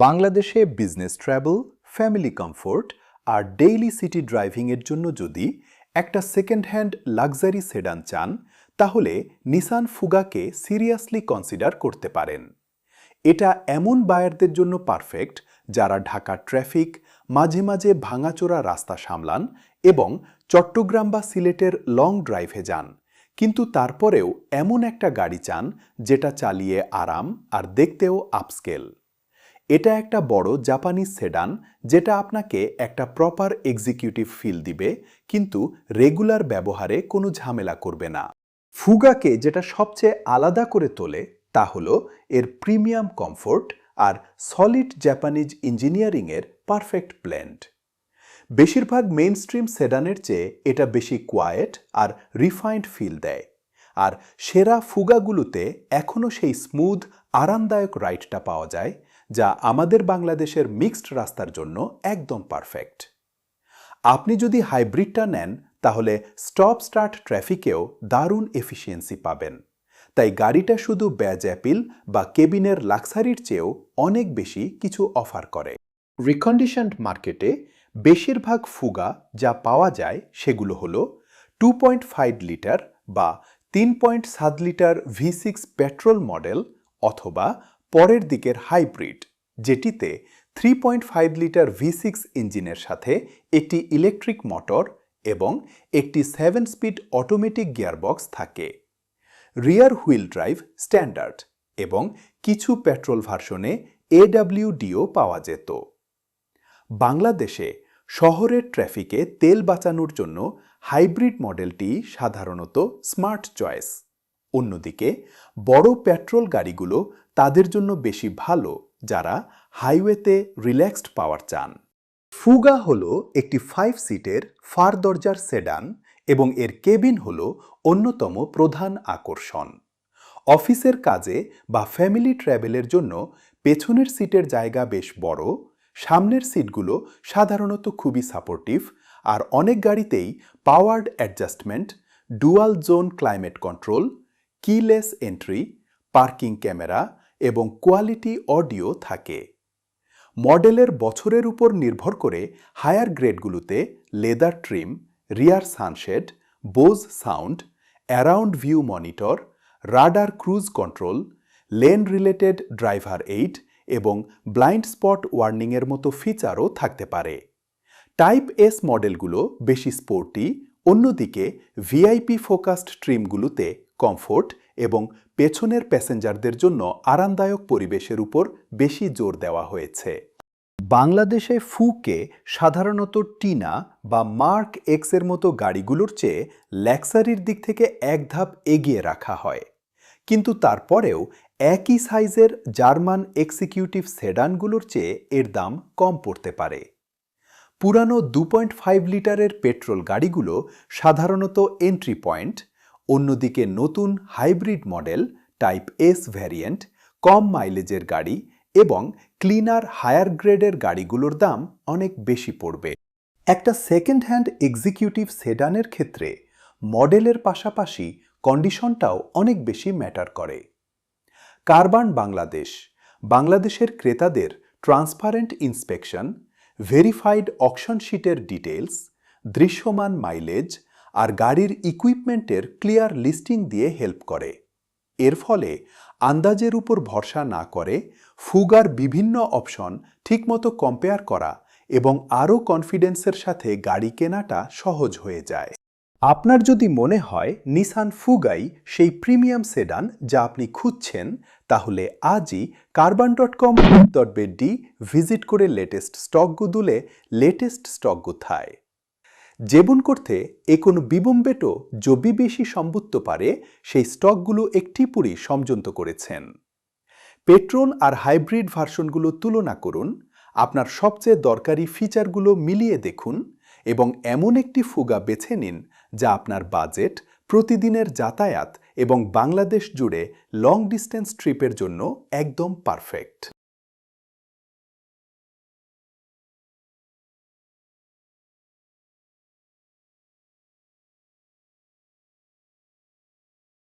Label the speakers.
Speaker 1: বাংলাদেশে business travel, family comfort আর daily city ড্রাইভিংয়ের জন্য যদি একটা সেকেন্ড হ্যান্ড লাক্সারি সেডান চান, তাহলে নিসান ফুগাকে সিরিয়াসলি কনসিডার করতে পারেন। এটা এমন বায়ারদের জন্য পারফেক্ট যারা ঢাকার ট্রাফিক, মাঝে মাঝে ভাঙাচোরা রাস্তা সামলান এবং চট্টগ্রাম বা সিলেটের লং ড্রাইভে যান, কিন্তু তারপরেও এমন একটা গাড়ি চান যেটা চালিয়ে আরাম আর দেখতেও আপস্কেল। এটা একটা বড় জাপানিজ সেডান যেটা আপনাকে একটা প্রপার এক্সিকিউটিভ ফিল দিবে, কিন্তু রেগুলার ব্যবহারে কোনো ঝামেলা করবে না। ফুগাকে যেটা সবচেয়ে আলাদা করে তোলে তা হলো এর প্রিমিয়াম কমফোর্ট আর সলিড জাপানিজ ইঞ্জিনিয়ারিংয়ের পারফেক্ট ব্লেন্ড। বেশিরভাগ মেইনস্ট্রিম সেডানের চেয়ে এটা বেশি কোয়ায়েট আর রিফাইন্ড ফিল দেয়, আর সেরা ফুগাগুলোতে এখনও সেই স্মুথ আরামদায়ক রাইডটা পাওয়া যায় যা আমাদের বাংলাদেশের মিক্সড রাস্তার জন্য একদম পারফেক্ট। আপনি যদি হাইব্রিডটা নেন তাহলে স্টপ স্টার্ট ট্রাফিকেও দারুণ এফিসিয়েন্সি পাবেন, তাই গাড়িটা শুধু ব্যাজ অ্যাপিল বা কেবিনের লাক্সারির চেয়েও অনেক বেশি কিছু অফার করে। রিকন্ডিশনড মার্কেটে বেশিরভাগ ফুগা যা পাওয়া যায় সেগুলো হলো 2.5 লিটার বা 3.7 লিটার V6 পেট্রোল মডেল অথবা পরের দিকের হাইব্রিড, যেটিতে 3.5 লিটার V6 ইঞ্জিনের সাথে একটি ইলেকট্রিক মোটর এবং একটি 7 স্পিড অটোমেটিক গিয়ারবক্স থাকে। রিয়ার হুইল ড্রাইভ স্ট্যান্ডার্ড এবং কিছু পেট্রোল ভার্সনে AWDও পাওয়া যেত। বাংলাদেশে শহরের ট্রাফিকে তেল বাঁচানোর জন্য হাইব্রিড মডেলটি সাধারণত স্মার্ট চয়েস। অন্যদিকে বড় পেট্রোল গাড়িগুলো তাদের জন্য বেশি ভালো যারা হাইওয়েতে রিল্যাক্সড পাওয়ার চান। ফুগা হলো একটি 5 সিটের ফার দরজার সেডান এবং এর কেবিন হলো অন্যতম প্রধান আকর্ষণ। অফিসের কাজে বা ফ্যামিলি ট্র্যাভেলের জন্য পেছনের সিটের জায়গা বেশ বড়, সামনের সিটগুলো সাধারণত খুবই সাপোর্টিভ, আর অনেক গাড়িতেই powered adjustment, dual zone climate control, keyless entry, parking camera এবং কোয়ালিটি অডিও থাকে। মডেলের বছরের উপর নির্ভর করে হায়ার গ্রেডগুলোতে leather trim, rear sunshade, Bose sound, around view monitor, radar cruise control, lane related driver aid এবং ব্লাইন্ড স্পট ওয়ার্নিংয়ের মতো ফিচারও থাকতে পারে। টাইপ এস মডেলগুলো বেশি স্পোর্টি, অন্যদিকে ভিআইপি ফোকাসড ট্রিমগুলোতে কমফোর্ট এবং পেছনের প্যাসেঞ্জারদের জন্য আরামদায়ক পরিবেশের উপর বেশি জোর দেওয়া হয়েছে। বাংলাদেশে ফুকে সাধারণত টিনা বা মার্ক এক্সের মতো গাড়িগুলোর চেয়ে লাক্সারির দিক থেকে এক ধাপ এগিয়ে রাখা হয়, কিন্তু তারপরেও একই সাইজের জার্মান এক্সিকিউটিভ সেডানগুলোর চেয়ে এর দাম কম পড়তে পারে। পুরানো 2.5 লিটারের পেট্রোল গাড়িগুলো সাধারণত এন্ট্রি পয়েন্ট, অন্যদিকে নতুন hybrid model, type S variant, কম মাইলেজের গাড়ি এবং ক্লিনার হায়ার গ্রেডের গাড়িগুলোর দাম অনেক বেশি পড়বে। একটা সেকেন্ড হ্যান্ড এক্সিকিউটিভ সেডানের ক্ষেত্রে মডেলের পাশাপাশি কন্ডিশনটাও অনেক বেশি ম্যাটার করে। কারবান বাংলাদেশের ক্রেতাদের ট্রান্সপারেন্ট ইন্সপেকশন, ভেরিফাইড অকশন শিটের ডিটেলস, দৃশ্যমান মাইলেজ আর গাড়ির ইকুইপমেন্টের ক্লিয়ার লিস্টিং দিয়ে হেল্প করে। এর ফলে আন্দাজের উপর ভরসা না করে ফুগার বিভিন্ন অপশন ঠিকমতো কম্পেয়ার করা এবং আরও কনফিডেন্সের সাথে গাড়ি কেনাটা সহজ হয়ে যায়। আপনার যদি মনে হয় নিসান ফুগাই সেই প্রিমিয়াম সেডান যা আপনি খুঁজছেন, তাহলে আজই carbon.com.bd ভিজিট করে লেটেস্ট স্টকগুলো লেটেস্ট স্টক কোথায় যেবন করতে কোনো বিবম্বেটো জবি বেশি সম্বুত্ত পারে সেই স্টকগুলো একটি পুরি সমজন্ত করেছেন। পেট্রোল আর হাইব্রিড ভার্সনগুলো তুলনা করুন, আপনার সবচেয়ে দরকারি ফিচারগুলো মিলিয়ে দেখুন এবং এমন একটি ফুগা বেছে নিন যা আপনার বাজেট, প্রতিদিনের যাতায়াত এবং বাংলাদেশ জুড়ে লং ডিস্টেন্স ট্রিপের জন্য একদম পারফেক্ট।